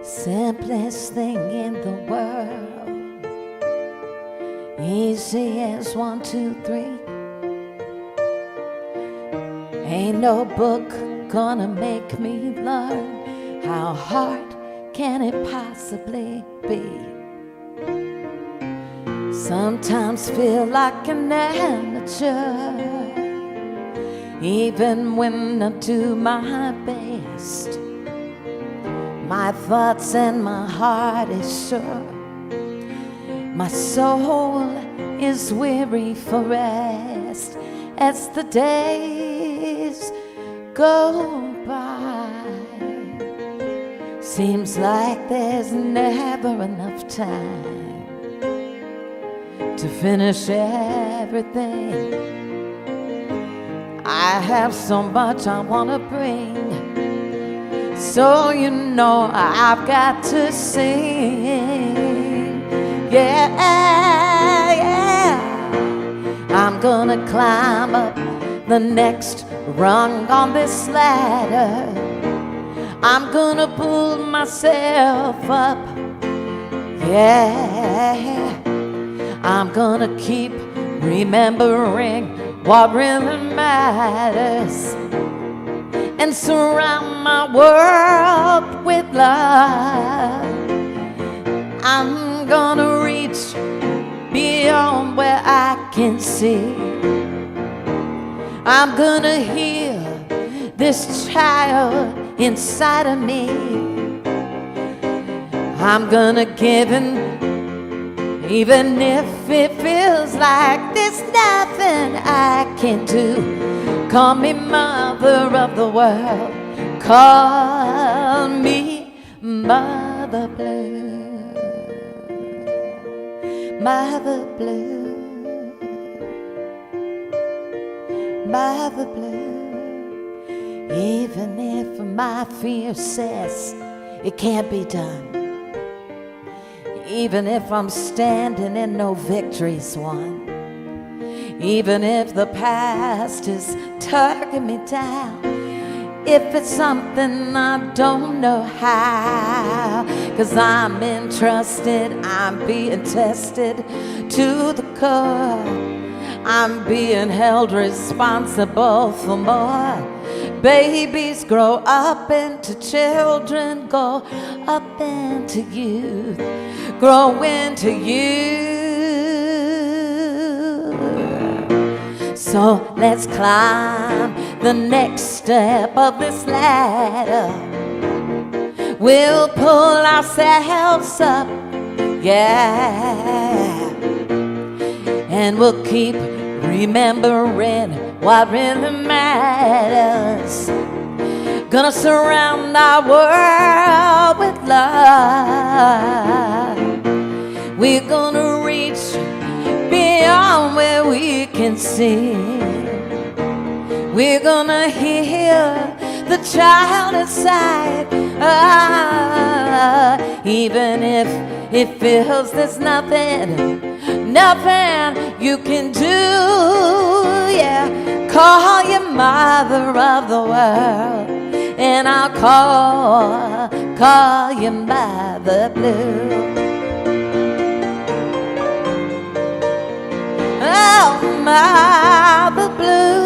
Simplest thing in the world, easy as 1, 2, 3. Ain't no book gonna make me learn. How hard can it possibly be? Sometimes feel like an amateur, even when I do my best. My thoughts and my heart is sure. My soul is weary for rest as the days go by. Seems like there's never enough time to finish everything. I have so much I wanna bring, so you know I've got to sing. Yeah, yeah. I'm gonna climb up the next rung on this ladder. I'm gonna pull myself up. Yeah, I'm gonna keep remembering what really matters and surround my world with love. I'm gonna reach beyond where I can see. I'm gonna heal this child inside of me. I'm gonna give in, even if it feels like there's nothing I can do. Call me mother of the world, call me Mother Blue, Mother Blue, Mother Blue. Even if my fear says it can't be done, even if I'm standing and no victory's won, even if the past is tugging me down, if it's something I don't know how, 'cause I'm entrusted, I'm being tested to the core. I'm being held responsible for more. Babies grow up into children, go up into youth, grow into you. So let's climb the next step of this ladder. We'll pull ourselves up, yeah, and we'll keep remembering what really matters. Gonna surround our world with love. We're gonna reach beyond where we can see. We're gonna heal the child inside, even if it feels there's nothing you can do. Yeah, call you mother of the world, and I'll call you Mother Blue. Oh, Mother Blue.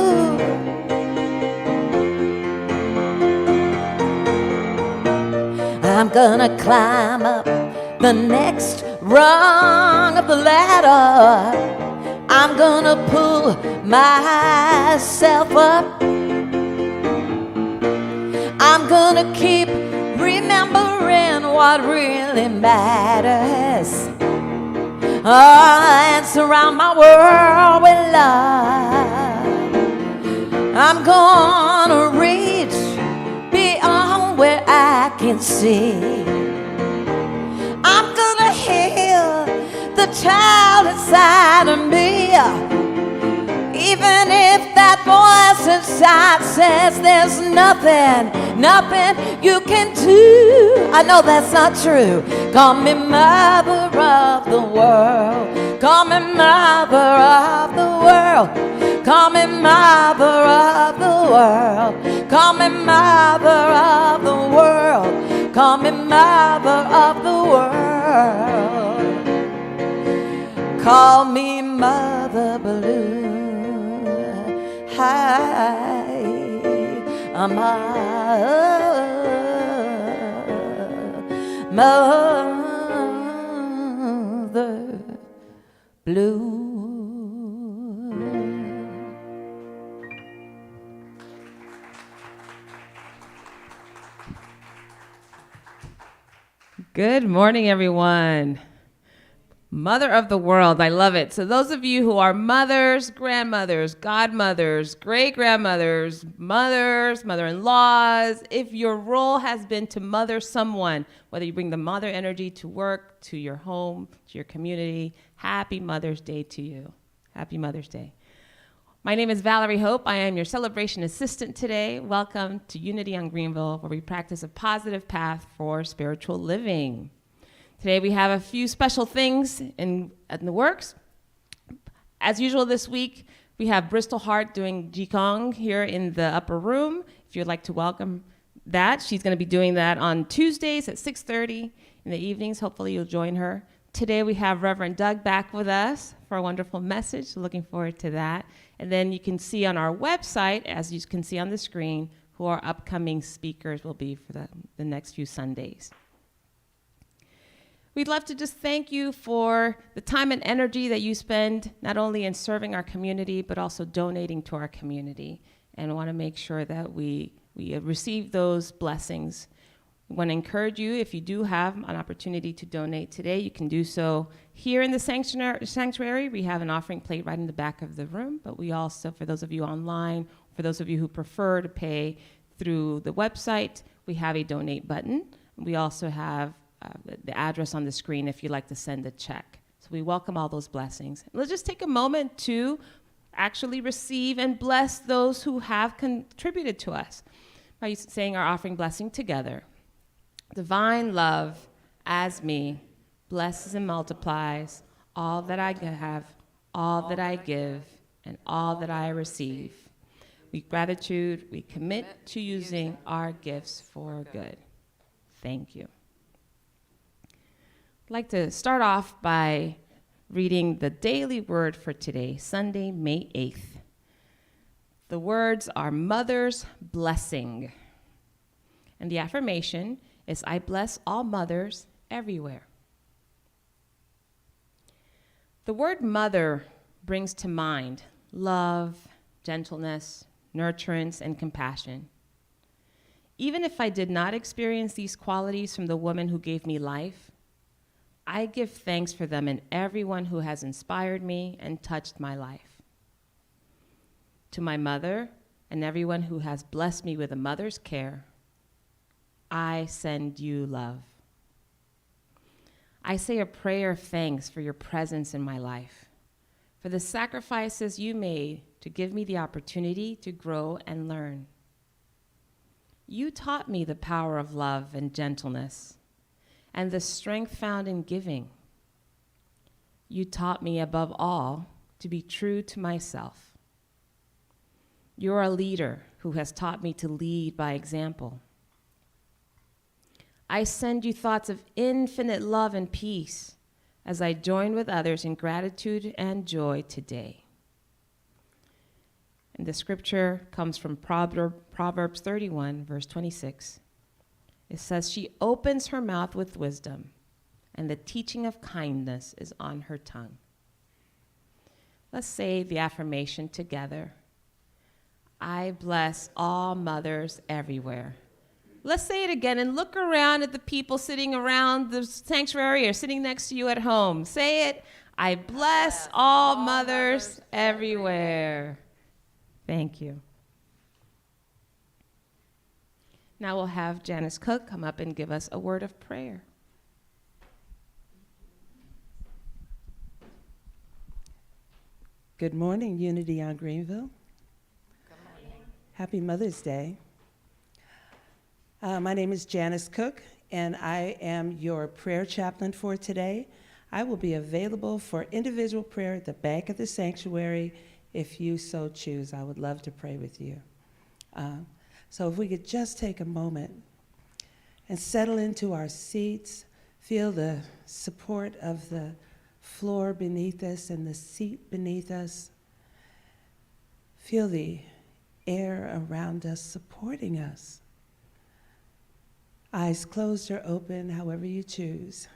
I'm gonna climb up the next rung of the ladder. I'm gonna pull myself up. I'm gonna keep remembering what really matters. And surround my world with love. I'm gonna reach beyond where I can see. I'm gonna heal the child inside of me, even if that voice inside says there's nothing you can do. I know that's not true. Call me Mother mother of the world. Call me mother of the world. Call me mother of the world. Call me mother of the world. Call me mother of the world. Call me Mother Blue. Hi, Mother Blue. Good morning, everyone. Mother of the world, I love it. So those of you who are mothers, grandmothers, godmothers, great-grandmothers, mothers, mother-in-laws, if your role has been to mother someone, whether you bring the mother energy to work, to your home, to your community, happy Mother's Day to you. Happy Mother's Day. My name is Valerie Hope. I am your celebration assistant today. Welcome to Unity on Greenville, where we practice a positive path for spiritual living. Today we have a few special things in the works. As usual this week, we have Bristol Hart doing Qigong here in the upper room. If you'd like to welcome that, she's going to be doing that on Tuesdays at 6:30 in the evenings. Hopefully you'll join her. Today we have Reverend Doug back with us for a wonderful message. Looking forward to that. And then you can see on our website, as you can see on the screen, who our upcoming speakers will be for the next few Sundays. We'd love to just thank you for the time and energy that you spend not only in serving our community, but also donating to our community. And I want to make sure that we receive those blessings. We want to encourage you, if you do have an opportunity to donate today, you can do so here in the sanctuary. We have an offering plate right in the back of the room, but we also, for those of you online, for those of you who prefer to pay through the website, we have a donate button. We also have the address on the screen if you'd like to send a check. So we welcome all those blessings. Let's just take a moment to actually receive and bless those who have contributed to us by saying our offering blessing together. Divine love as me blesses and multiplies all that I have, all that I give, and all that I receive. With gratitude, we commit to using our gifts for good. Thank you. I'd like to start off by reading the daily word for today, Sunday, May 8th. The words are Mother's Blessing. And the affirmation is, I bless all mothers everywhere. The word mother brings to mind love, gentleness, nurturance, and compassion. Even if I did not experience these qualities from the woman who gave me life, I give thanks for them in everyone who has inspired me and touched my life. To my mother and everyone who has blessed me with a mother's care, I send you love. I say a prayer of thanks for your presence in my life, for the sacrifices you made to give me the opportunity to grow and learn. You taught me the power of love and gentleness, and the strength found in giving. You taught me, above all, to be true to myself. You're a leader who has taught me to lead by example. I send you thoughts of infinite love and peace as I join with others in gratitude and joy today. And the scripture comes from Proverbs 31, verse 26. It says, she opens her mouth with wisdom, and the teaching of kindness is on her tongue. Let's say the affirmation together. I bless all mothers everywhere. Let's say it again and look around at the people sitting around the sanctuary or sitting next to you at home. Say it. I bless all mothers everywhere. Thank you. Now we'll have Janice Cook come up and give us a word of prayer. Good morning, Unity on Greenville. Good morning. Happy Mother's Day. My name is Janice Cook, and I am your prayer chaplain for today. I will be available for individual prayer at the back of the sanctuary if you so choose. I would love to pray with you. So if we could just take a moment and settle into our seats, feel the support of the floor beneath us and the seat beneath us. Feel the air around us supporting us. Eyes closed or open, however you choose.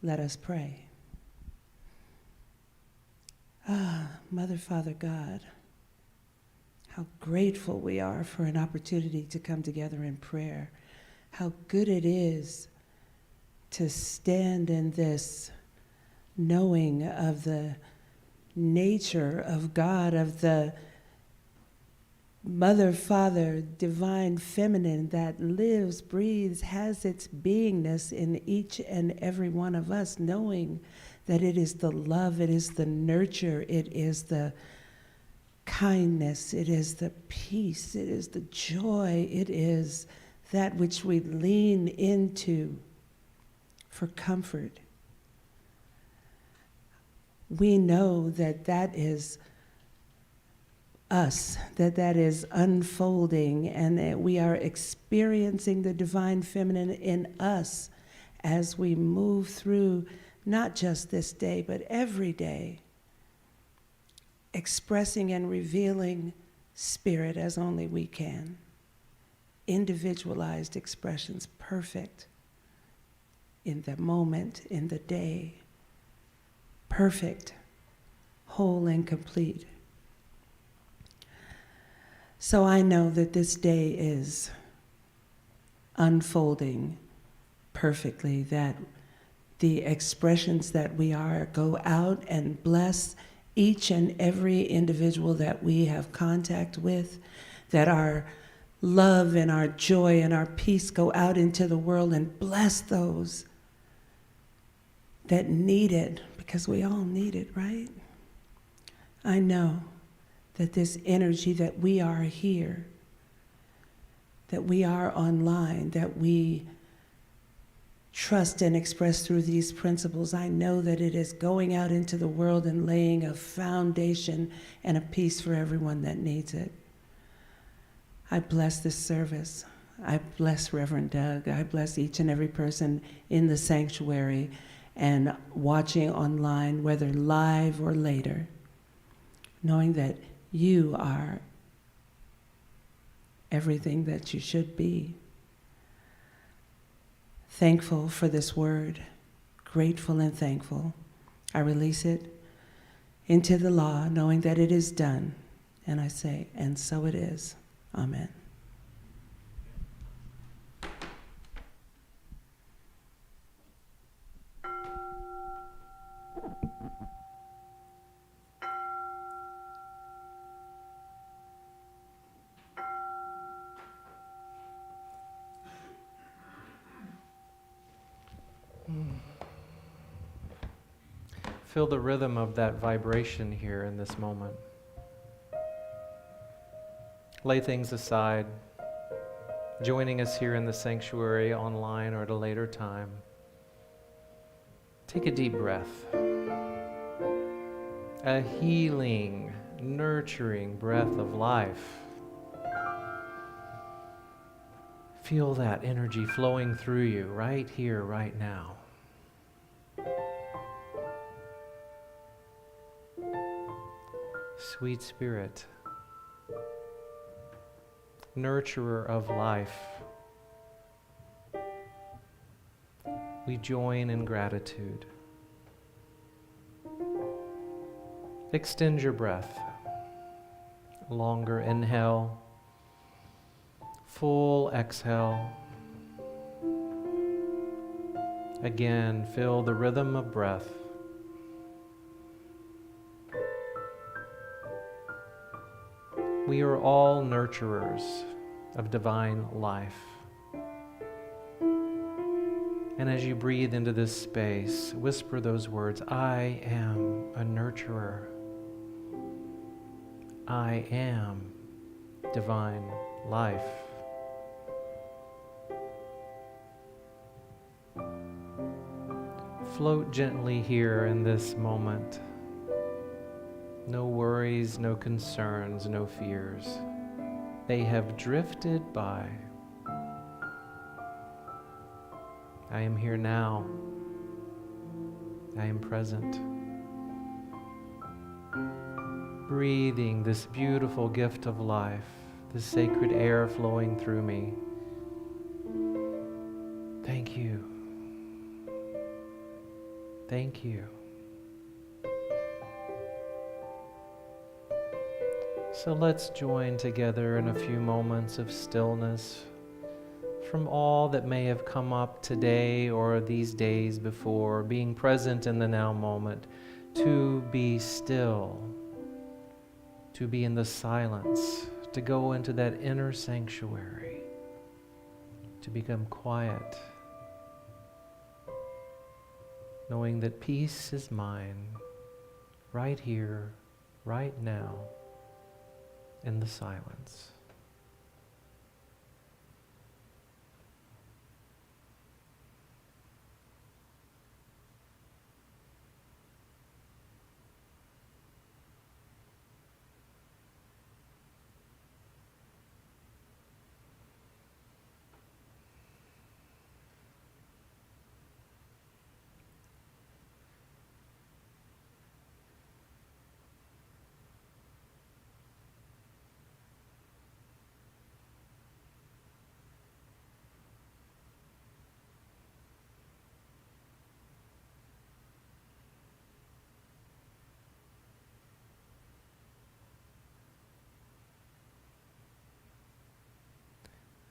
Let us pray. Mother, Father, God, how grateful we are for an opportunity to come together in prayer. How good it is to stand in this knowing of the nature of God, of the Mother, Father, divine feminine that lives, breathes, has its beingness in each and every one of us, knowing that it is the love, it is the nurture, it is the kindness, it is the peace, it is the joy, it is that which we lean into for comfort. We know that that is us, that is unfolding, and that we are experiencing the divine feminine in us as we move through not just this day, but every day, expressing and revealing spirit as only we can. Individualized expressions, perfect in the moment, in the day, perfect, whole and complete. So I know that this day is unfolding perfectly, that the expressions that we are go out and bless each and every individual that we have contact with, that our love and our joy and our peace go out into the world and bless those that need it, because we all need it, right? I know that this energy that we are here, that we are online, that we trust and express through these principles, I know that it is going out into the world and laying a foundation and a peace for everyone that needs it. I bless this service. I bless Reverend Doug. I bless each and every person in the sanctuary and watching online, whether live or later, knowing that you are everything that you should be. Thankful for this word, grateful and thankful. I release it into the law, knowing that it is done. And I say, and so it is. Amen. Feel the rhythm of that vibration here in this moment. Lay things aside, joining us here in the sanctuary, online, or at a later time. Take a deep breath. A healing, nurturing breath of life. Feel that energy flowing through you right here, right now. Sweet Spirit, nurturer of life, we join in gratitude. Extend your breath. Longer inhale, full exhale. Again, feel the rhythm of breath. We are all nurturers of divine life. And as you breathe into this space, whisper those words, I am a nurturer. I am divine life. float gently here in this moment. No worries, no concerns, no fears. They have drifted by. I am here now. I am present. Breathing this beautiful gift of life, this sacred air flowing through me. Thank you. Thank you. So let's join together in a few moments of stillness from all that may have come up today or these days before, being present in the now moment, to be still, to be in the silence, to go into that inner sanctuary, to become quiet, knowing that peace is mine, right here, right now, in the silence.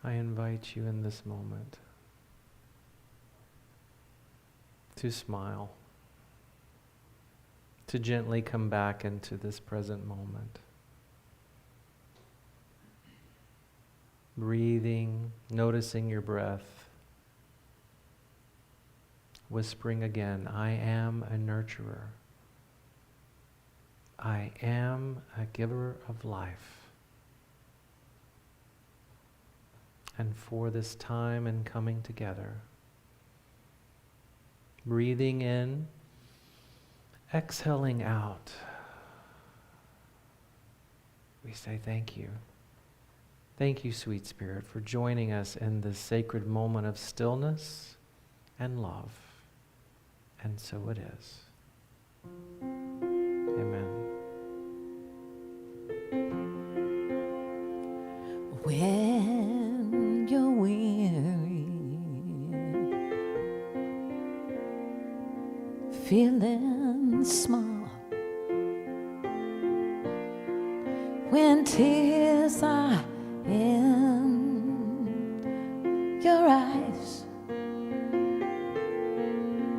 I invite you in this moment to smile, to gently come back into this present moment. Breathing, noticing your breath, whispering again, I am a nurturer. I am a giver of life. And for this time and coming together, breathing in, exhaling out, we say thank you. Thank you, sweet Spirit, for joining us in this sacred moment of stillness and love. And so it is. Amen. When you're weary, feeling small, when tears are in your eyes,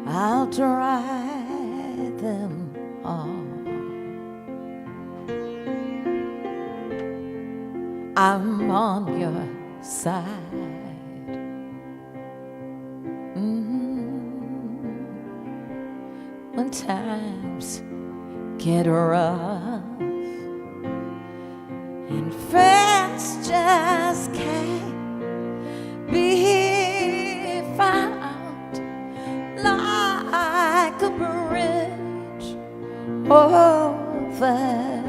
I'll dry them all. I'm on your side. When times get rough and friends just can't be found, like a bridge over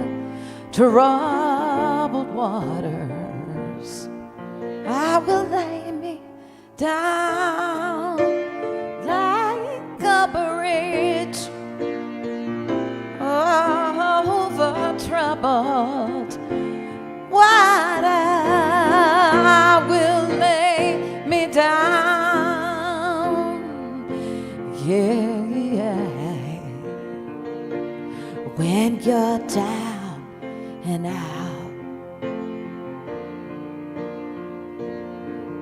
troubled waters, I will lay me down like a bridge over troubled water. I will lay me down, yeah. When you're down and out,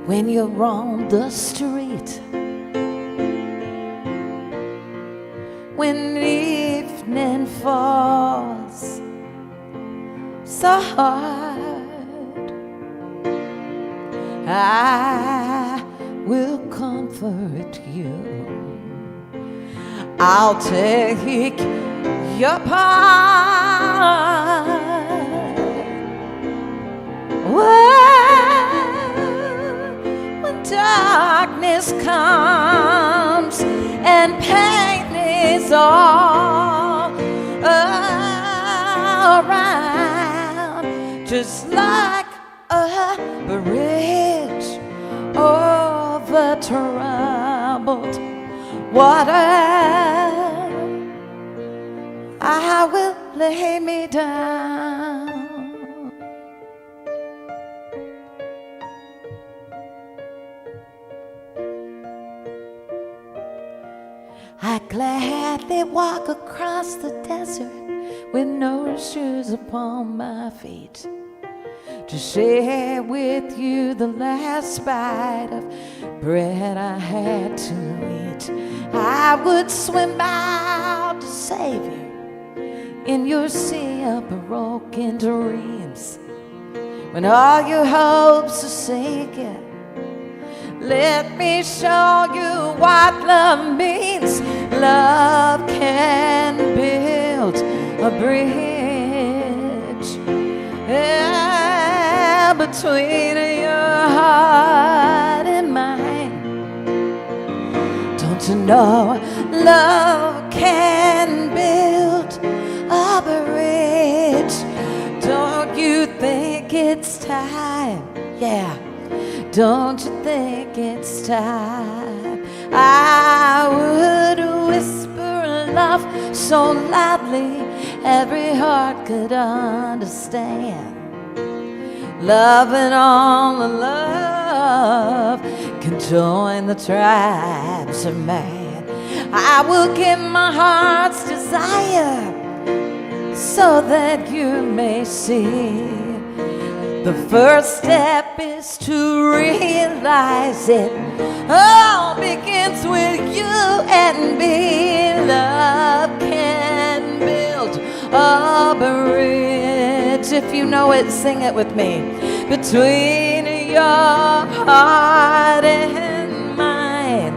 when you're on the street, when evening falls so hard, I will comfort you. I'll take your part. When darkness comes and pain it's all around, just like a bridge over troubled water. I will lay me down. I gladly walk across the desert with no shoes upon my feet, to share with you the last bite of bread I had to eat. I would swim out to save you in your sea of broken dreams, when all your hopes are sinking. Let me show you what love means. Love can build a bridge between your heart and mine. Don't you know love can build a bridge? Don't you think it's time? Yeah. Don't you think it's time? I would whisper love so loudly every heart could understand. Love and all the love can join the tribes of man. I will give my heart's desire so that you may see. The first step is to realize it all begins with you and me. Love can build a bridge. If you know it, sing it with me. Between your heart and mine.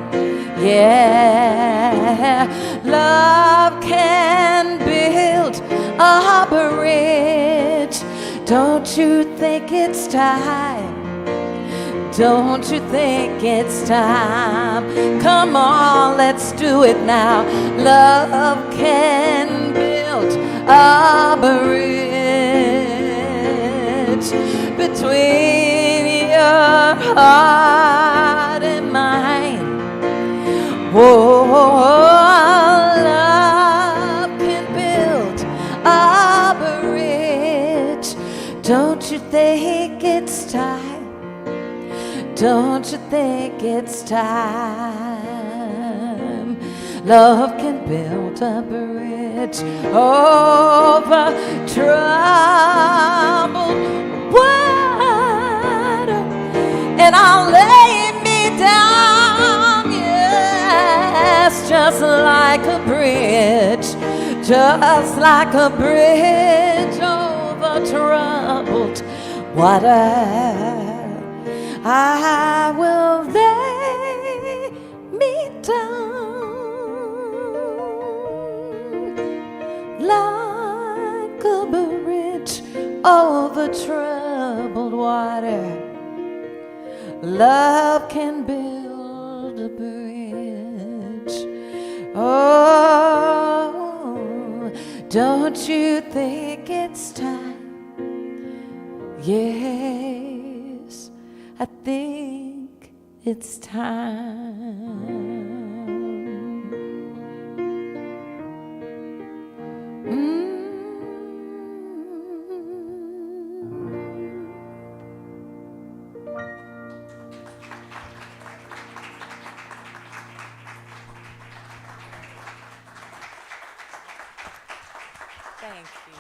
Yeah, love can build a bridge. Don't you think it's time? Don't you think it's time? Come on, let's do it now. Love can build a bridge between your heart and mine. Whoa, love can build a bridge. Don't you think it's time? Don't you think it's time? Love can build a bridge over troubled water, and I'll lay me down, yes, just like a bridge, just like a bridge over troubled water. I will lay me down like a bridge over troubled water. Love can build a bridge. Oh, don't you think it's time? Yes, I think it's time. Thank you.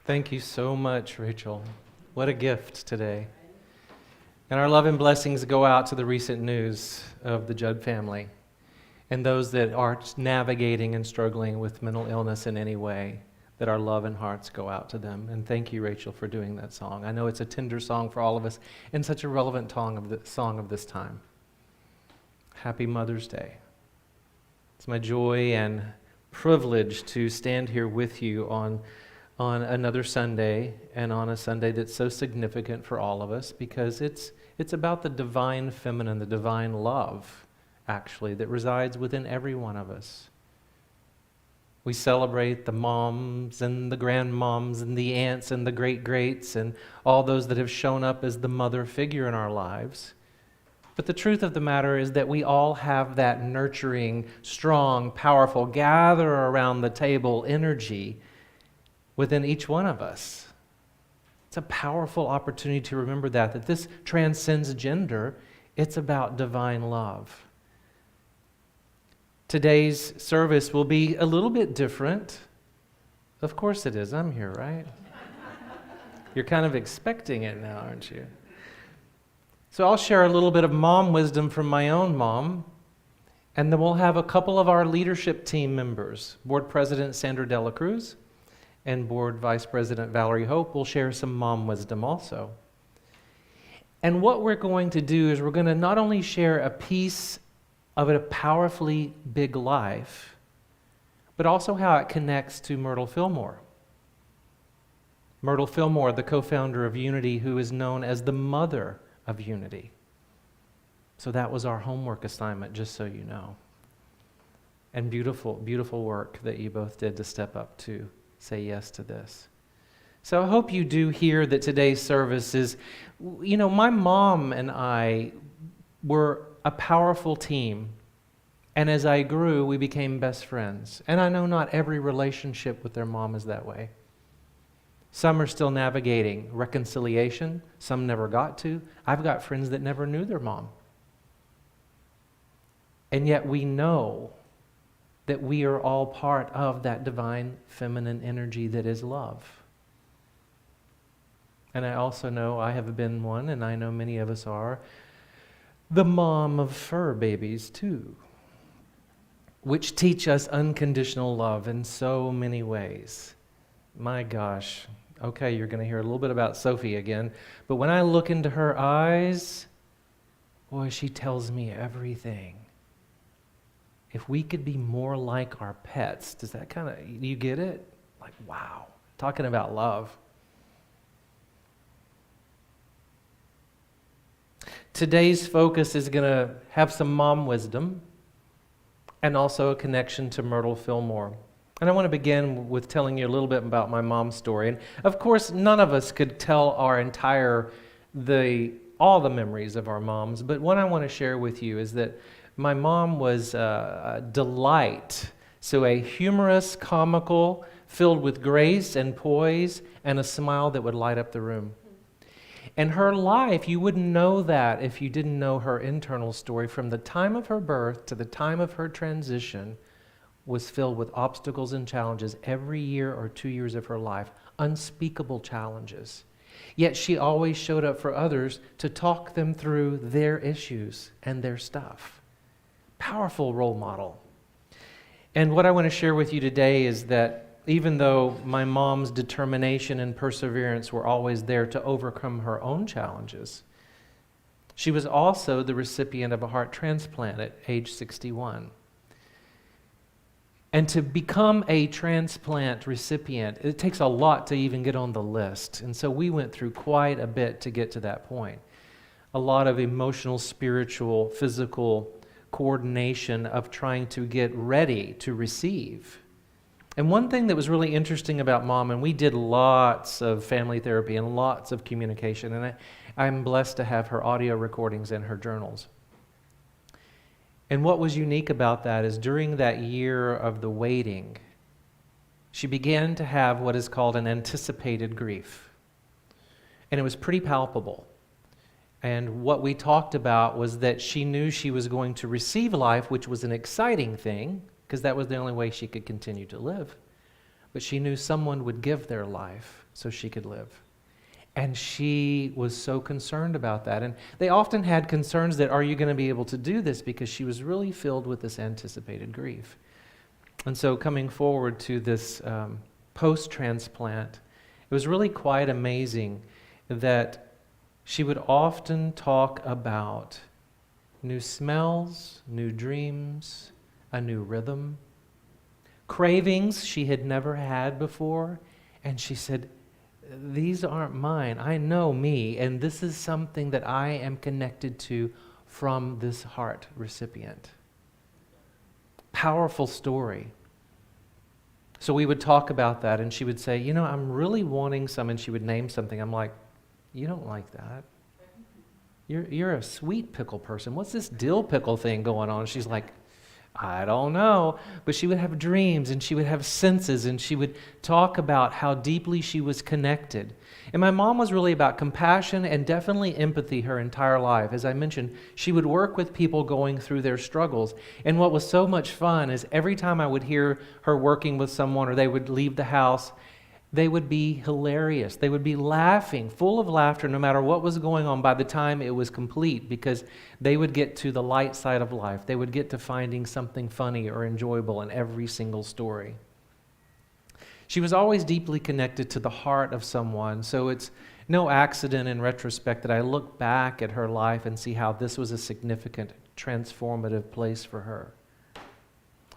Thank you so much, Rachel. What a gift today. And our love and blessings go out to the recent news of the Judd family and those that are navigating and struggling with mental illness in any way, that our love and hearts go out to them. And thank you, Rachel, for doing that song. I know it's a tender song for all of us and such a relevant song of this time. Happy Mother's Day. It's my joy and privilege to stand here with you on another Sunday, and on a Sunday that's so significant for all of us, because it's about the divine feminine, the divine love actually, that resides within every one of us. We celebrate the moms and the grandmoms and the aunts and the great-greats and all those that have shown up as the mother figure in our lives. But the truth of the matter is that we all have that nurturing, strong, powerful, gather around the table energy within each one of us. It's a powerful opportunity to remember that this transcends gender. It's about divine love. Today's service will be a little bit different. Of course it is. I'm here, right? You're kind of expecting it now, aren't you? So I'll share a little bit of mom wisdom from my own mom, and then we'll have a couple of our leadership team members, Board President Sandra Dela Cruz and Board Vice President Valerie Hope, will share some mom wisdom also. And what we're going to do is we're going to not only share a piece of a powerfully big life, but also how it connects to Myrtle Fillmore. Myrtle Fillmore, the co-founder of Unity, who is known as the mother of Unity. So that was our homework assignment, just so you know. And beautiful, beautiful work that you both did to step up to say yes to this. So I hope you do hear that today's service is, my mom and I were a powerful team. And as I grew, we became best friends. And I know not every relationship with their mom is that way. Some are still navigating reconciliation. Some never got to. I've got friends that never knew their mom. And yet we know that we are all part of that divine feminine energy that is love. And I also know I have been one, and I know many of us are, the mom of fur babies too, which teach us unconditional love in so many ways. My gosh. Okay, you're going to hear a little bit about Sophie again, but when I look into her eyes, boy, she tells me everything. If we could be more like our pets, does that you get it? Like, wow, talking about love. Today's focus is going to have some mom wisdom and also a connection to Myrtle Fillmore. And I want to begin with telling you a little bit about my mom's story. And of course, none of us could tell all the memories of our moms, but what I want to share with you is that my mom was a delight. So a humorous, comical, filled with grace and poise and a smile that would light up the room. And her life, you wouldn't know that if you didn't know her internal story. From the time of her birth to the time of her transition was filled with obstacles and challenges every year or 2 years of her life, unspeakable challenges. Yet she always showed up for others to talk them through their issues and their stuff. Powerful role model. And what I want to share with you today is that even though my mom's determination and perseverance were always there to overcome her own challenges, she was also the recipient of a heart transplant at age 61. And to become a transplant recipient, it takes a lot to even get on the list. And so we went through quite a bit to get to that point. A lot of emotional, spiritual, physical coordination of trying to get ready to receive. And one thing that was really interesting about Mom, and we did lots of family therapy and lots of communication, and I'm blessed to have her audio recordings and her journals. And what was unique about that is during that year of the waiting, she began to have what is called an anticipated grief. And it was pretty palpable. And what we talked about was that she knew she was going to receive life, which was an exciting thing, because that was the only way she could continue to live. But she knew someone would give their life so she could live. And she was so concerned about that. And they often had concerns that, are you going to be able to do this? Because she was really filled with this anticipated grief. And so coming forward to this post-transplant, it was really quite amazing that she would often talk about new smells, new dreams, a new rhythm, cravings she had never had before. And she said, these aren't mine. I know me, and this is something that I am connected to from this heart recipient. powerful story. So we would talk about that, and she would say, you know, I'm really wanting some, and she would name something. I'm like, you don't like that. You're a sweet pickle person. What's this dill pickle thing going on? She's like, I don't know. But she would have dreams, and she would have senses, and she would talk about how deeply she was connected. And my mom was really about compassion and definitely empathy her entire life. As I mentioned, she would work with people going through their struggles. And what was so much fun is every time I would hear her working with someone or they would leave the house, they would be hilarious. They would be laughing, full of laughter, no matter what was going on by the time it was complete, because they would get to the light side of life. They would get to finding something funny or enjoyable in every single story. She was always deeply connected to the heart of someone, so it's no accident in retrospect that I look back at her life and see how this was a significant, transformative place for her.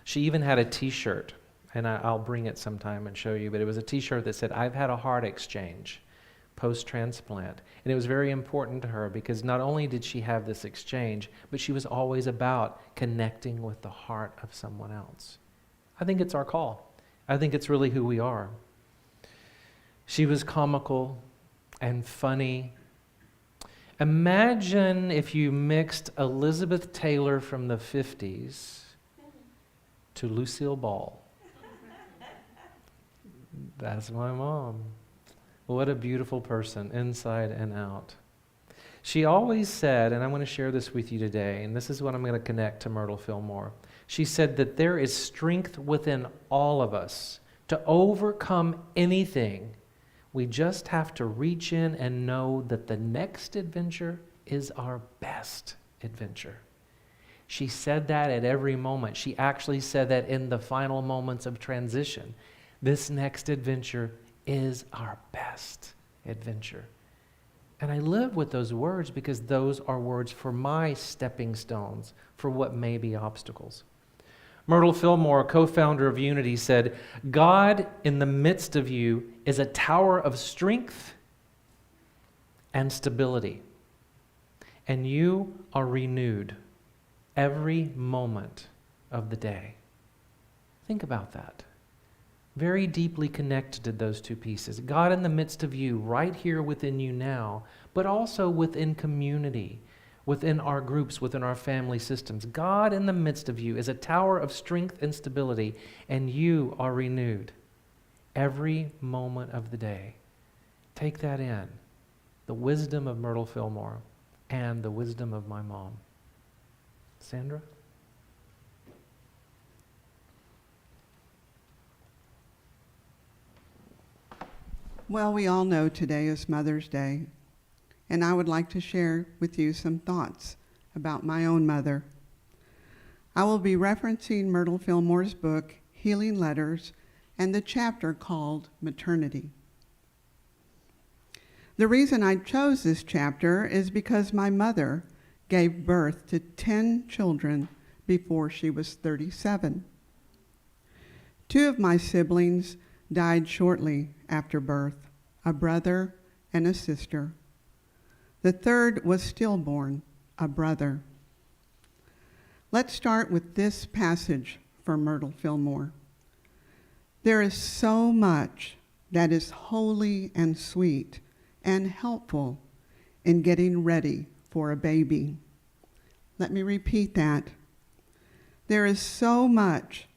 She even had a t-shirt, and I'll bring it sometime and show you, but it was a t-shirt that said, I've had a heart exchange post-transplant. And it was very important to her because not only did she have this exchange, but she was always about connecting with the heart of someone else. I think it's our call. I think it's really who we are. She was comical and funny. Imagine if you mixed Elizabeth Taylor from the 50s to Lucille Ball. That's my mom. What a beautiful person, inside and out. She always said, and I want to share this with you today, and this is what I'm going to connect to Myrtle Fillmore. She said that there is strength within all of us to overcome anything. We just have to reach in and know that the next adventure is our best adventure. She said that at every moment. She actually said that in the final moments of transition. This next adventure is our best adventure. And I live with those words because those are words for my stepping stones for what may be obstacles. Myrtle Fillmore, co-founder of Unity, said, God in the midst of you is a tower of strength and stability, and you are renewed every moment of the day. Think about that. Very deeply connected to those two pieces. God in the midst of you, right here within you now, but also within community, within our groups, within our family systems. God in the midst of you is a tower of strength and stability, and you are renewed every moment of the day. Take that in. The wisdom of Myrtle Fillmore and the wisdom of my mom. Sandra? Well, we all know today is Mother's Day, and I would like to share with you some thoughts about my own mother. I will be referencing Myrtle Fillmore's book, Healing Letters, and the chapter called Maternity. The reason I chose this chapter is because my mother gave birth to 10 children before she was 37. 2 of my siblings died shortly after birth, a brother and a sister. The third was stillborn, a brother. Let's start with this passage from Myrtle Fillmore. There is so much that is holy and sweet and helpful in getting ready for a baby. Let me repeat that. There is so much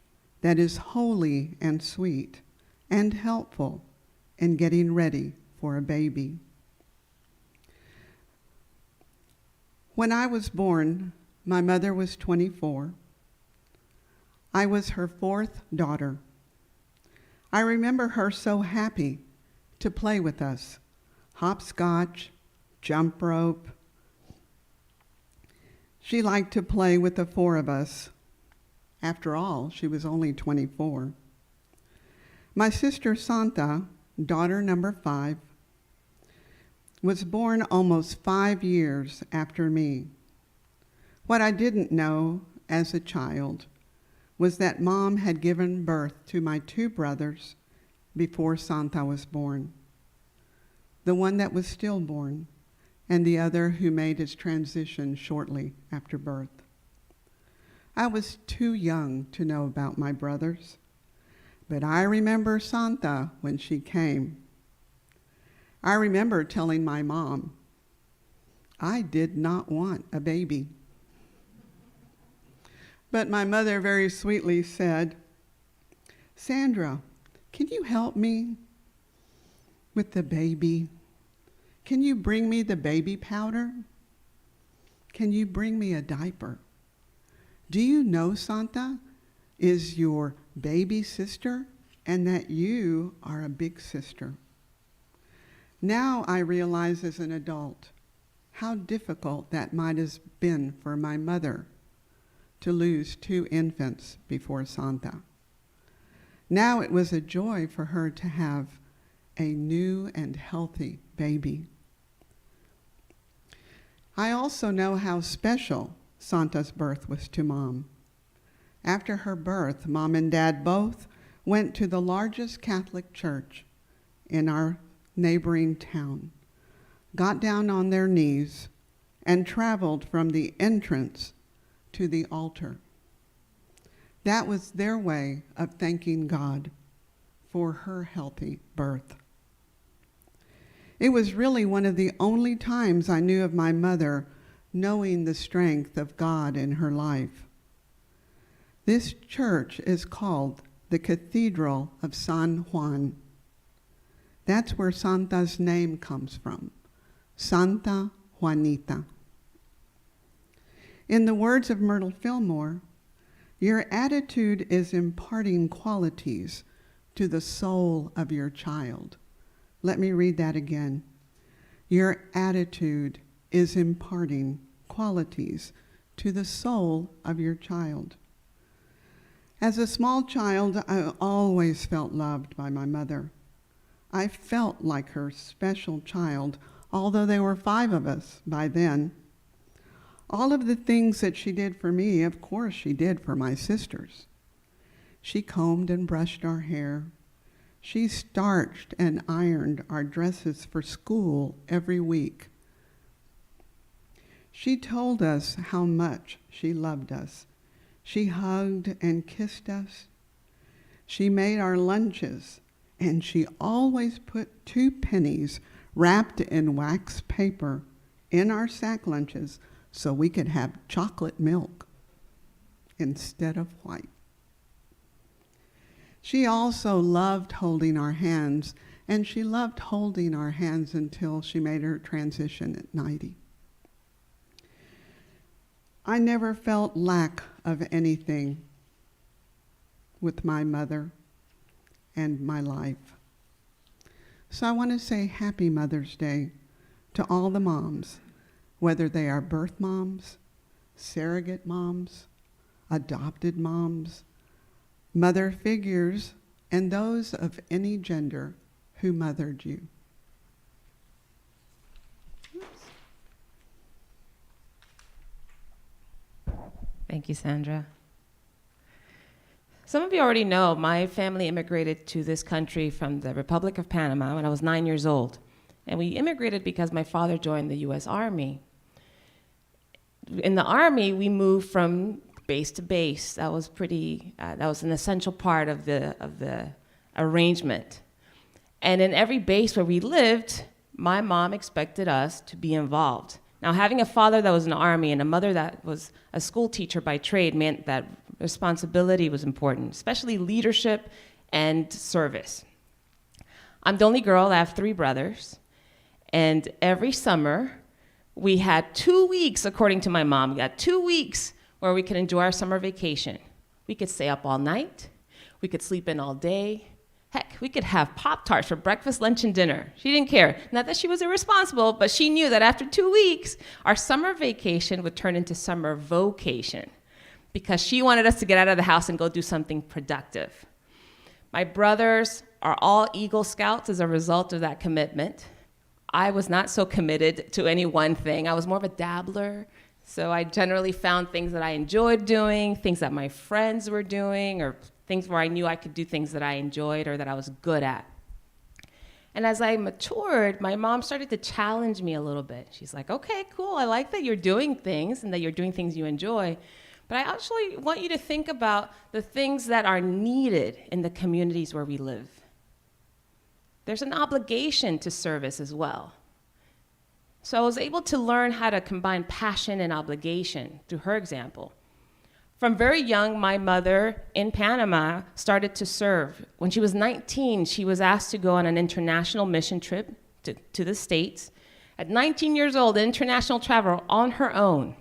that is holy and sweet and helpful in getting ready for a baby. When I was born, my mother was 24. I was her 4th daughter. I remember her so happy to play with us, hopscotch, jump rope. She liked to play with the 4 of us. After all, she was only 24. My sister Santa, daughter number 5, was born almost 5 years after me. What I didn't know as a child was that Mom had given birth to my 2 brothers before Santa was born. The one that was stillborn and the other who made his transition shortly after birth. I was too young to know about my brothers, but I remember Santa when she came. I remember telling my mom, I did not want a baby. But my mother very sweetly said, Sandra, can you help me with the baby? Can you bring me the baby powder? Can you bring me a diaper? Do you know Santa is your baby sister and that you are a big sister? Now I realize as an adult how difficult that might have been for my mother to lose 2 infants before Santa. Now it was a joy for her to have a new and healthy baby. I also know how special Santa's birth was to Mom. After her birth, Mom and Dad both went to the largest Catholic church in our neighboring town, got down on their knees, and traveled from the entrance to the altar. That was their way of thanking God for her healthy birth. It was really one of the only times I knew of my mother knowing the strength of God in her life. This church is called the Cathedral of San Juan. That's where Santa's name comes from, Santa Juanita. In the words of Myrtle Fillmore, your attitude is imparting qualities to the soul of your child. Let me read that again. Your attitude is imparting qualities to the soul of your child. As a small child, I always felt loved by my mother. I felt like her special child, although there were 5 of us by then. All of the things that she did for me, of course she did for my sisters. She combed and brushed our hair. She starched and ironed our dresses for school every week. She told us how much she loved us. She hugged and kissed us. She made our lunches, and she always put 2 pennies wrapped in wax paper in our sack lunches so we could have chocolate milk instead of white. She also loved holding our hands, and she loved holding our hands until she made her transition at 90. I never felt lack of anything with my mother and my life. So I want to say Happy Mother's Day to all the moms, whether they are birth moms, surrogate moms, adopted moms, mother figures, and those of any gender who mothered you. Thank you, Sandra. Some of you already know my family immigrated to this country from the Republic of Panama when I was 9 years old. And we immigrated because my father joined the U.S. Army. In the Army, we moved from base to base. That was that was an essential part of the arrangement. And in every base where we lived, my mom expected us to be involved. Now, having a father that was in the Army and a mother that was a school teacher by trade meant that responsibility was important, especially leadership and service. I'm the only girl. I have 3 brothers. And every summer, we had 2 weeks, according to my mom, we had 2 weeks where we could enjoy our summer vacation. We could stay up all night. We could sleep in all day. Heck, we could have Pop-Tarts for breakfast, lunch, and dinner. She didn't care. Not that she was irresponsible, but she knew that after 2 weeks, our summer vacation would turn into summer vocation because she wanted us to get out of the house and go do something productive. My brothers are all Eagle Scouts as a result of that commitment. I was not so committed to any one thing. I was more of a dabbler. So I generally found things that I enjoyed doing, things that my friends were doing, or things where I knew I could do things that I enjoyed or that I was good at. And as I matured, my mom started to challenge me a little bit. She's like, okay, cool, I like that you're doing things and that you're doing things you enjoy, But I actually want you to think about the things that are needed in the communities where we live. There's an obligation to service as well. So I was able to learn how to combine passion and obligation through her example. From very young, my mother in Panama started to serve. When she was 19, she was asked to go on an international mission trip to the States. At 19 years old, international travel on her own.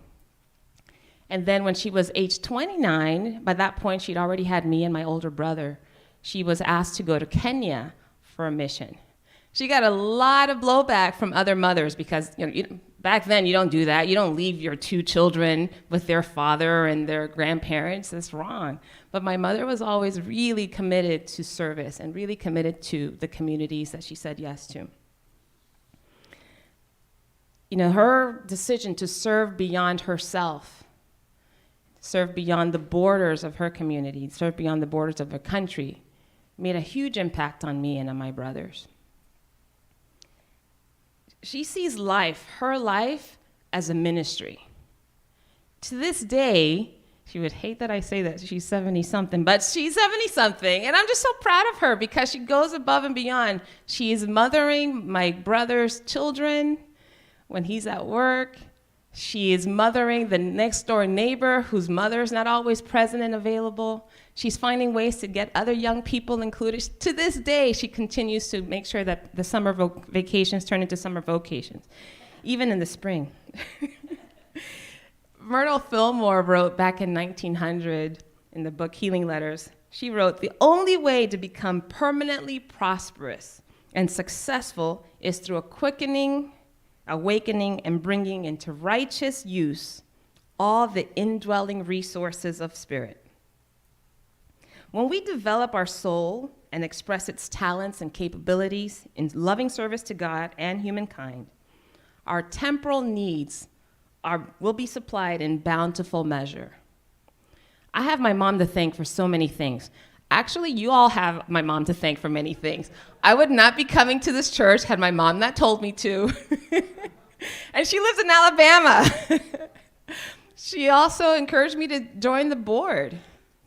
And then when she was age 29, by that point she'd already had me and my older brother, she was asked to go to Kenya for a mission. She got a lot of blowback from other mothers because back then you don't do that. You don't leave your two children with their father and their grandparents. That's wrong. But my mother was always really committed to service and really committed to the communities that she said yes to. Her decision to serve beyond herself, serve beyond the borders of her community, serve beyond the borders of her country, made a huge impact on me and on my brothers. She sees her life, as a ministry. To this day, she would hate that I say that she's 70-something, but she's 70-something, and I'm just so proud of her because she goes above and beyond. She is mothering my brother's children when he's at work. She is mothering the next door neighbor whose mother is not always present and available. She's finding ways to get other young people included. To this day, she continues to make sure that the summer vacations turn into summer vocations, even in the spring. Myrtle Fillmore wrote back in 1900 in the book Healing Letters, she wrote, "The only way to become permanently prosperous and successful is through a quickening, awakening, and bringing into righteous use all the indwelling resources of spirit. When we develop our soul and express its talents and capabilities in loving service to God and humankind, our temporal needs will be supplied in bountiful measure." I have my mom to thank for so many things. Actually, you all have my mom to thank for many things. I would not be coming to this church had my mom not told me to. And she lives in Alabama. She also encouraged me to join the board.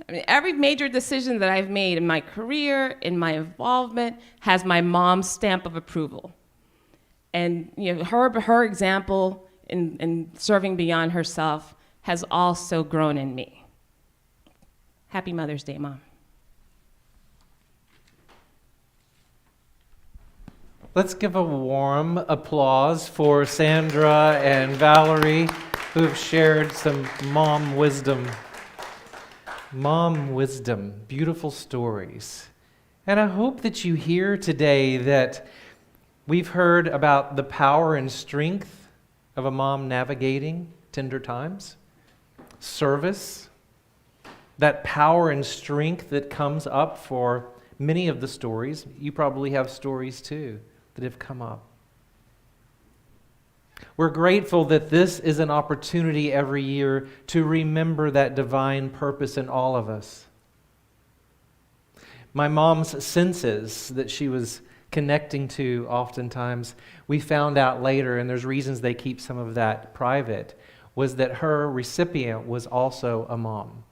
I mean, every major decision that I've made in my career, in my involvement, has my mom's stamp of approval. And her example in serving beyond herself has also grown in me. Happy Mother's Day, Mom. Let's give a warm applause for Sandra and Valerie, who have shared some mom wisdom. Mom wisdom, beautiful stories. And I hope that you hear today that we've heard about the power and strength of a mom navigating tender times, service, that power and strength that comes up for many of the stories. You probably have stories too that have come up. We're grateful that this is an opportunity every year to remember that divine purpose in all of us. My mom's senses that she was connecting to oftentimes, we found out later, and there's reasons they keep some of that private, was that her recipient was also a mom,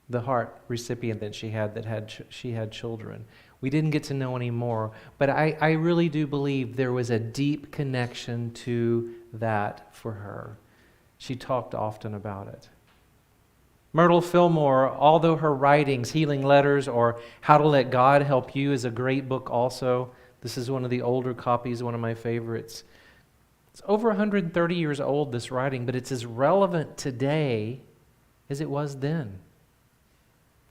the heart recipient that she had children. We didn't get to know any more, but I really do believe there was a deep connection to that for her. She talked often about it. Myrtle Fillmore, although her writings, Healing Letters or How to Let God Help You, is a great book also. This is one of the older copies, one of my favorites. It's over 130 years old, this writing, but it's as relevant today as it was then.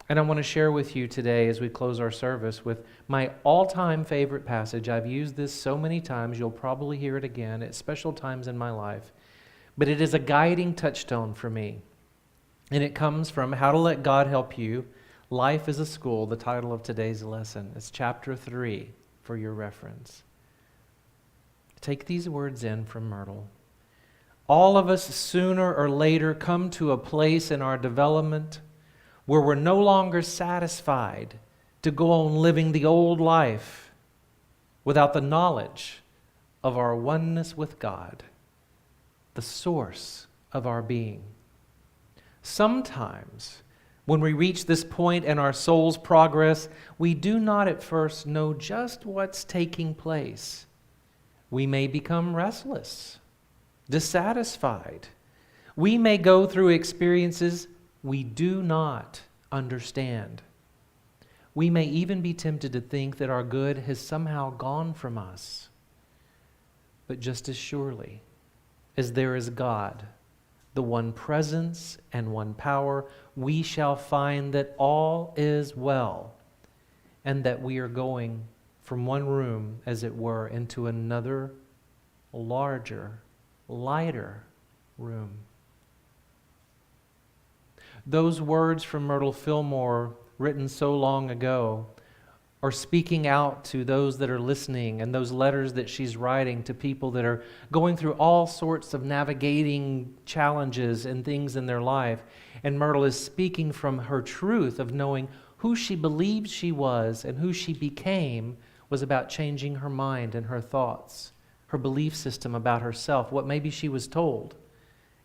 And I want to share with you today as we close our service with my all-time favorite passage. I've used this so many times, you'll probably hear it again at special times in my life. But it is a guiding touchstone for me. And it comes from How to Let God Help You, Life is a School, the title of today's lesson. It's chapter 3 for your reference. Take these words in from Myrtle. All of us sooner or later come to a place in our development where we're no longer satisfied to go on living the old life without the knowledge of our oneness with God, the source of our being. Sometimes, when we reach this point in our soul's progress, we do not at first know just what's taking place. We may become restless, dissatisfied. We may go through experiences we do not understand. We may even be tempted to think that our good has somehow gone from us. But just as surely as there is God, the one presence and one power, we shall find that all is well, and that we are going from one room, as it were, into another, larger, lighter room. Those words from Myrtle Fillmore, written so long ago, are speaking out to those that are listening, and those letters that she's writing to people that are going through all sorts of navigating challenges and things in their life. And Myrtle is speaking from her truth of knowing who she believed she was and who she became was about changing her mind and her thoughts, her belief system about herself, what maybe she was told,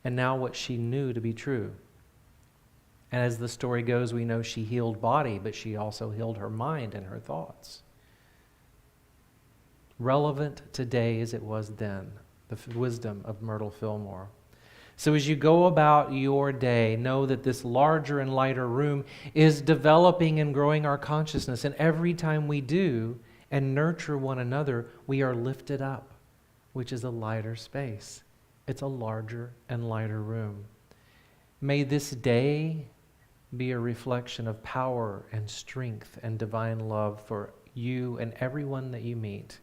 and now what she knew to be true. And as the story goes, we know she healed body, but she also healed her mind and her thoughts. Relevant today as it was then, the wisdom of Myrtle Fillmore. So as you go about your day, know that this larger and lighter room is developing and growing our consciousness. And every time we do and nurture one another, we are lifted up, which is a lighter space. It's a larger and lighter room. May this day be a reflection of power and strength and divine love for you and everyone that you meet.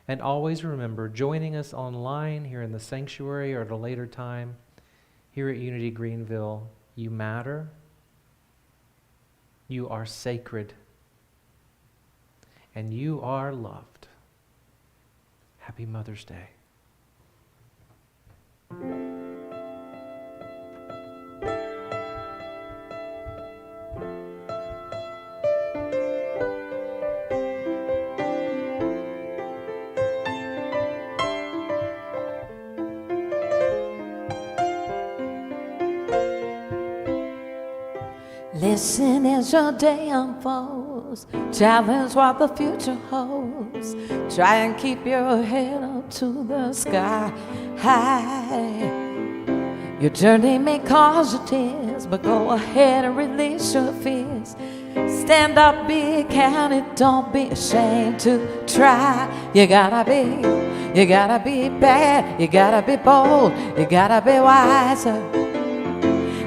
And always remember, joining us online here in the sanctuary or at a later time, here at Unity Greenville, you matter, you are sacred, and you are loved. Happy Mother's Day. Listen as your day unfolds. Challenge what the future holds. Try and keep your head up to the sky high. Your journey may cause you tears, but go ahead and release your fears. Stand up, be counted, don't be ashamed to try. You gotta be bad, you gotta be bold, you gotta be wiser.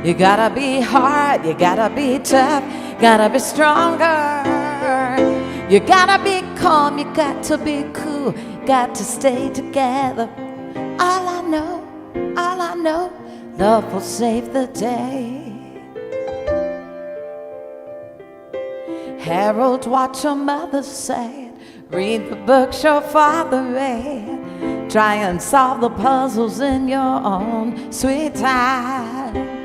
You gotta be hard, you gotta be tough, gotta be stronger. You gotta be calm, you got to be cool, got to stay together. All I know, love will save the day. Herald what your mother said, read the books your father read. Try and solve the puzzles in your own sweet time.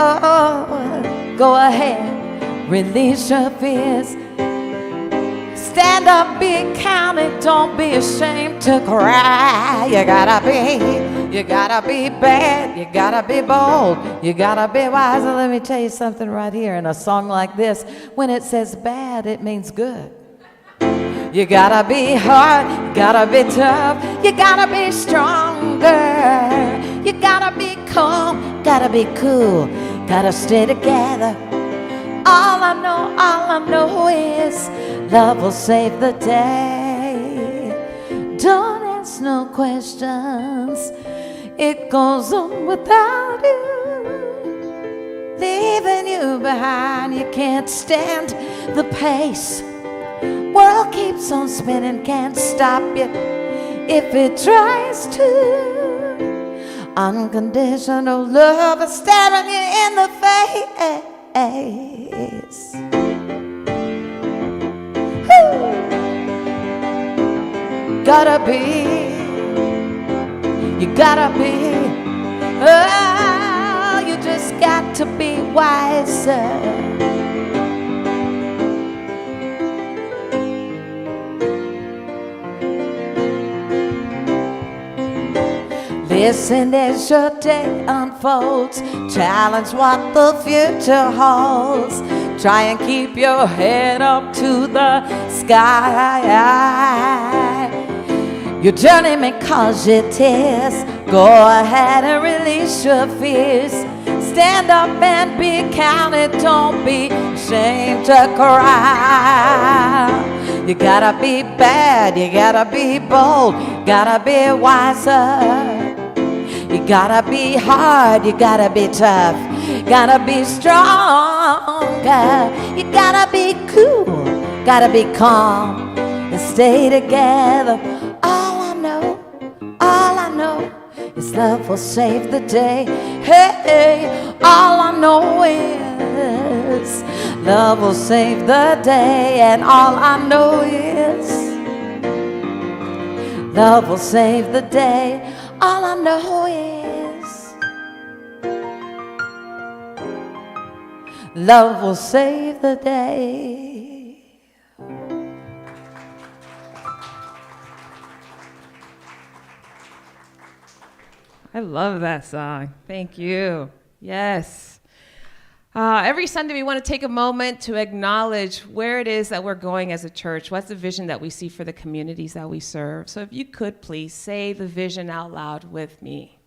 Oh, go ahead, release your fears. Stand up, be counted, don't be ashamed to cry. You gotta be bad, you gotta be bold, you gotta be wise. And let me tell you something right here in a song like this. When it says bad, it means good. You gotta be hard, you gotta be tough, you gotta be stronger. You gotta be calm, gotta be cool, gotta stay together. All I know is love will save the day. Don't ask no questions, it goes on without you, leaving you behind. You can't stand the pace. World keeps on spinning, can't stop you if it tries to. Unconditional love is staring you in the face. Woo! You gotta be, oh, you just got to be wiser. Listen as your day unfolds. Challenge what the future holds. Try and keep your head up to the sky. Your journey may cause you tears. Go ahead and release your fears. Stand up and be counted. Don't be ashamed to cry. You gotta be bad, you gotta be bold, gotta be wiser. You gotta be hard, you gotta be tough, gotta be stronger. You gotta be cool, gotta be calm, and stay together. All I know is love will save the day. Hey, all I know is love will save the day. And all I know is love will save the day. All I know is love will save the day. I love that song. Thank you. Yes. Every Sunday, we want to take a moment to acknowledge where it is that we're going as a church. What's the vision that we see for the communities that we serve? So if you could please say the vision out loud with me.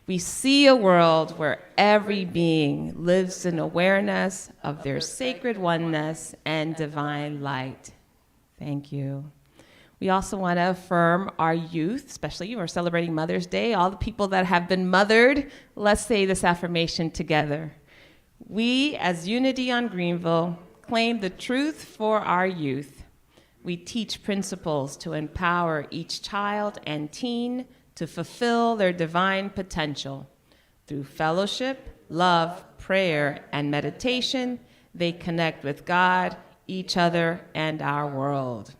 We see a world where every being lives in awareness of their sacred oneness and divine light. Thank you. We also want to affirm our youth, especially you are celebrating Mother's Day, all the people that have been mothered. Let's say this affirmation together. We, as Unity on Greenville, claim the truth for our youth. We teach principles to empower each child and teen to fulfill their divine potential. Through fellowship, love, prayer, and meditation, they connect with God, each other, and our world.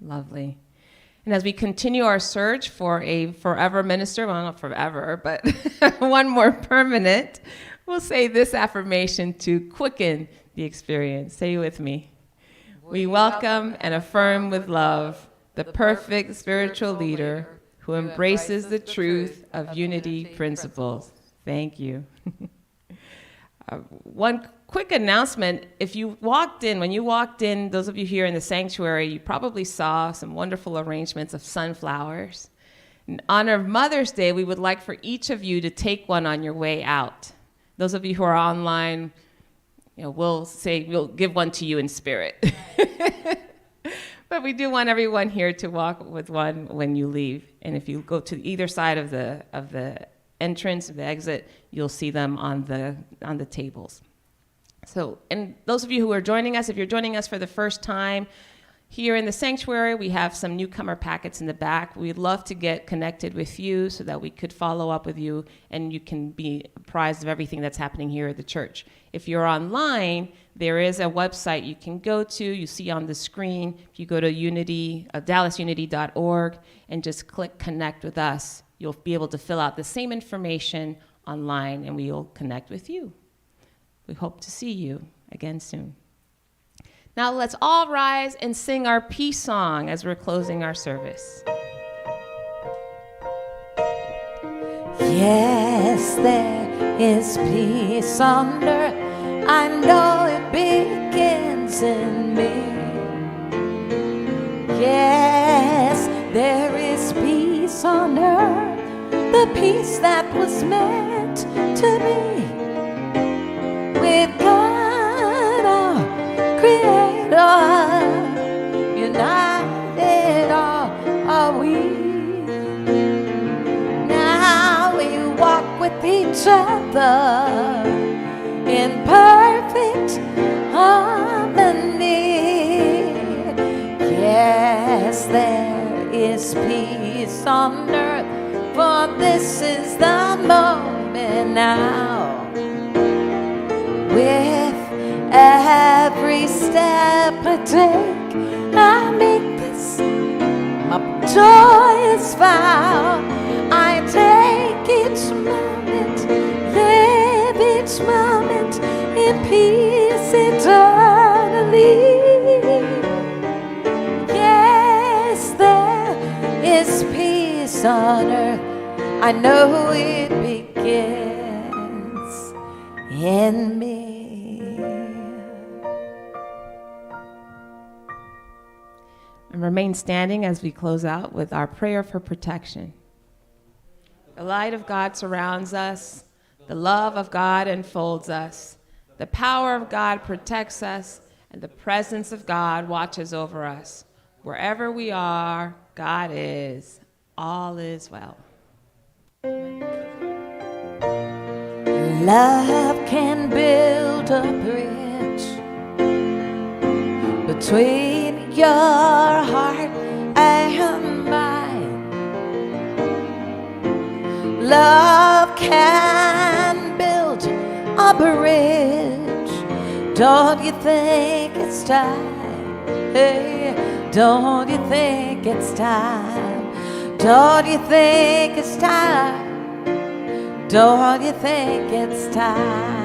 Lovely. And as we continue our search for a forever minister, well, not forever, but one more permanent, we'll say this affirmation to quicken the experience. Say it with me. We welcome and affirm with love the perfect spiritual leader who embraces the truth of unity principles. Thank you. One quick announcement. When you walked in, those of you here in the sanctuary, you probably saw some wonderful arrangements of sunflowers. In honor of Mother's Day, we would like for each of you to take one on your way out. Those of you who are online, we'll give one to you in spirit. But we do want everyone here to walk with one when you leave. And if you go to either side of the entrance, of the exit, you'll see them on the tables. So, and those of you who are joining us, if you're joining us for the first time, here in the sanctuary, we have some newcomer packets in the back. We'd love to get connected with you so that we could follow up with you and you can be apprised of everything that's happening here at the church. If you're online, there is a website you can go to. You see on the screen. If you go to DallasUnity.org and just click Connect with Us, you'll be able to fill out the same information online and we'll connect with you. We hope to see you again soon. Now let's all rise and sing our peace song as we're closing our service. Yes, there is peace on earth. I know it begins in me. Yes, there is peace on earth, the peace that was meant to be. With God, our Creator, united are we. Now we walk with each other in perfect harmony. Yes, there is peace on earth, for this is the moment now. With every step I take, I make this a joyous vow. I take each moment, live each moment in peace eternally. Yes, there is peace on earth. I know it begins in me. And remain standing as we close out with our prayer for protection. The light of God surrounds us. The love of God enfolds us. The power of God protects us. And the presence of God watches over us. Wherever we are, God is. All is well. Love can build a bridge between your heart and mine. Love can build a bridge. Don't you think it's time? Hey, don't you think it's time? Don't you think it's time? Don't you think it's time?